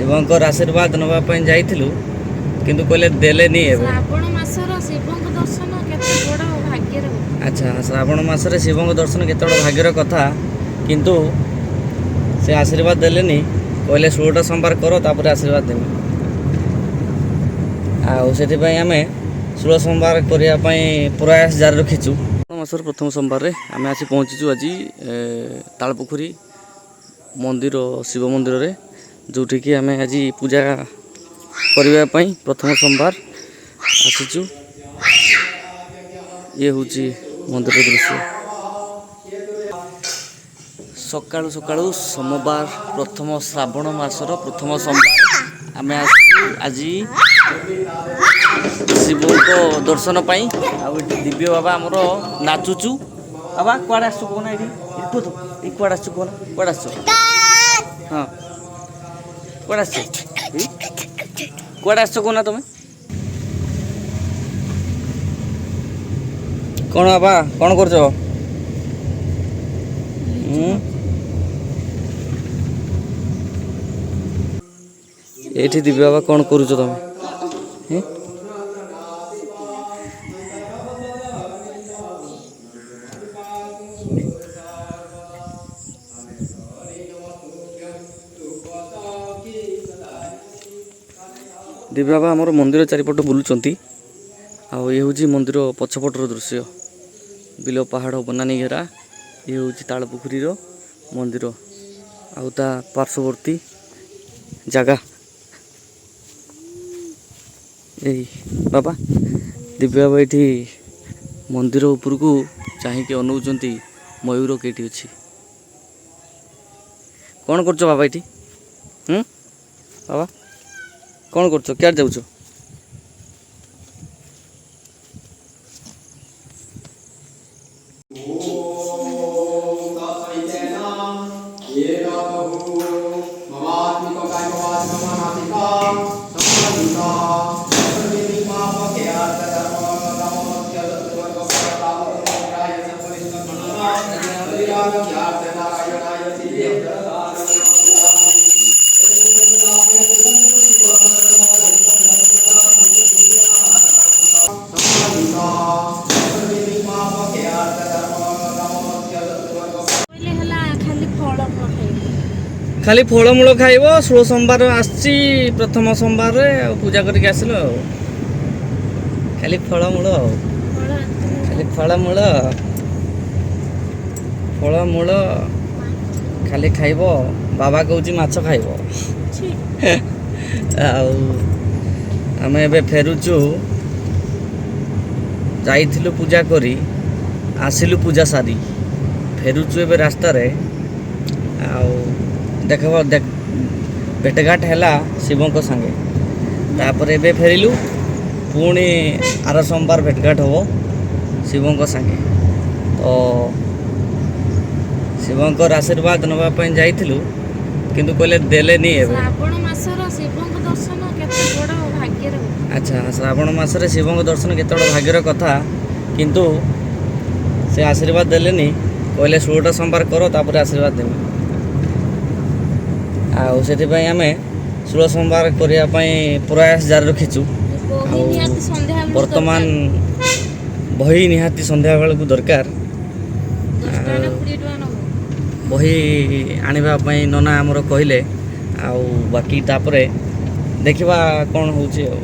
ଶିବଙ୍କର ଆଶୀର୍ବାଦ ନେବା ପାଇଁ ଯାଇଥିଲୁ କିନ୍ତୁ କହିଲେ ଦେଲେନି ଏବେ। ଶ୍ରାବଣ ମାସର ଶିବଙ୍କ ଦର୍ଶନ କେତେ ବଡ଼ ଭାଗ୍ୟର। ଆଚ୍ଛା, ଶ୍ରାବଣ ମାସରେ ଶିବଙ୍କ ଦର୍ଶନ କେତେ ବଡ଼ ଭାଗ୍ୟର କଥା, କିନ୍ତୁ ସେ ଆଶୀର୍ବାଦ ଦେଲେନି। କହିଲେ 16ଟା ସୋମବାର କର ତାପରେ ଆଶୀର୍ବାଦ ଦେବି। ଆଉ ସେଥିପାଇଁ ଆମେ 16 ସୋମବାର କରିବା ପାଇଁ ପ୍ରୟାସ ଜାରି ରଖିଛୁ। ମାସର ପ୍ରଥମ ସୋମବାରରେ ଆମେ ଆସି ପହଞ୍ଚିଛୁ ଆଜି ତାଳପୋଖରୀ ମନ୍ଦିର, ଶିବ ମନ୍ଦିରରେ, ଯେଉଁଠିକି ଆମେ ଆଜି ପୂଜା କରିବା ପାଇଁ ପ୍ରଥମ ସୋମବାର ଆସିଛୁ। ଇଏ ହେଉଛି ମନ୍ଦିର ଦୃଶ୍ୟ। ସକାଳୁ ସକାଳୁ ସୋମବାର, ପ୍ରଥମ ଶ୍ରାବଣ ମାସର ପ୍ରଥମ ସୋମବାର ଆମେ ଆସିଛୁ ଆଜି ଶିବଙ୍କ ଦର୍ଶନ ପାଇଁ। ଆଉ ଏଠି ଦିବ୍ୟ ବାବା ଆମର ନାଚୁଛୁ। ବାବା କୁଆଡ଼େ ଆସିଛୁ କହୁନା? ଏଇଠି କୁହନ୍ତୁ, ଏଇ କୁଆଡ଼େ ଆସିଛୁ କହୁନା? କୁଆଡ଼େ ଆସିଛୁ? ହଁ, କୁଆଡ଼େ ଆସିଛୁ? କୁଆଡ଼େ ଆସିଛ କହୁନା ତମେ? କ'ଣ ବାବା କ'ଣ କରୁଛ? ଏଇଠି ଦିବ୍ୟ ବାବା କ'ଣ କରୁଛ ତମେ? ଦିବ୍ୟ ବାବା ଆମର ମନ୍ଦିର ଚାରିପଟ ବୁଲୁଛନ୍ତି। ଆଉ ଇଏ ହେଉଛି ମନ୍ଦିର ପଛପଟର ଦୃଶ୍ୟ। ବିଲ, ପାହାଡ଼, ବନାନୀ ଘେରା। ଇଏ ହେଉଛି ତାଳପୋଖରୀର ମନ୍ଦିର ଆଉ ତା ପାର୍ଶ୍ୱବର୍ତ୍ତୀ ଜାଗା। ଏଇ ବାବା, ଦିବ୍ୟ ବାବା ଏଇଠି ମନ୍ଦିର ଉପରକୁ ଚାହିଁକି ଅନଉଛନ୍ତି ମୟୂର କେଇଠି ଅଛି। କ'ଣ କରୁଛ ବାବା ଏଇଠି? ବାବା କ'ଣ କରୁଛ? କୁଆଡ଼େ ଯାଉଛ? ଖାଲି ଫଳମୂଳ ଖାଇବ। 16 ସୋମବାର ଆସିଛି, ପ୍ରଥମ ସୋମବାରରେ ଆଉ ପୂଜା କରିକି ଆସିଲ ଆଉ। ଖାଲି ଫଳମୂଳ ଆଉ, ଖାଲି ଫଳମୂଳ ଖାଲି ଖାଇବ। ବାବା କହୁଛି ମାଛ ଖାଇବ। ଆଉ ଆମେ ଏବେ ଫେରୁଛୁ। ଯାଇଥିଲୁ ପୂଜା କରି, ଆସିଲୁ ପୂଜା ସାରି, ଫେରୁଛୁ ଏବେ ରାସ୍ତାରେ। ଆଉ ଦେଖିବ ଭେଟଘାଟ ହେଲା ଶିବଙ୍କ ସାଙ୍ଗେ। ତାପରେ ଏବେ ଫେରିଲୁ, ପୁଣି ଆର ସୋମବାର ଭେଟଘାଟ ହେବ ଶିବଙ୍କ ସାଙ୍ଗେ। ତ ଶିବଙ୍କର ଆଶୀର୍ବାଦ ନେବା ପାଇଁ ଯାଇଥିଲୁ କିନ୍ତୁ କହିଲେ ଦେଲେନି ଏବେ। ଶ୍ରାବଣ ମାସର ଶିବଙ୍କ ଦର୍ଶନ କେତେ ବଡ଼ ଭାଗ୍ୟର। ଆଚ୍ଛା, ଶ୍ରାବଣ ମାସରେ ଶିବଙ୍କ ଦର୍ଶନ କେତେ ବଡ଼ ଭାଗ୍ୟର କଥା, କିନ୍ତୁ ସେ ଆଶୀର୍ବାଦ ଦେଲେନି। କହିଲେ 16ଟା ସୋମବାର କର ତାପରେ ଆଶୀର୍ବାଦ ଦେବି। ଆଉ ସେଥିପାଇଁ ଆମେ 16 ସୋମବାର କରିବା ପାଇଁ ପ୍ରୟାସ ଜାରି ରଖିଛୁ। ଆଉ ବର୍ତ୍ତମାନ ବହି ନିହାତି ସନ୍ଧ୍ୟାବେଳକୁ ଦରକାର। ବହି ଆଣିବା ପାଇଁ ନନା ଆମର କହିଲେ। ଆଉ ବାକି ତାପରେ ଦେଖିବା କ'ଣ ହେଉଛି ଆଉ।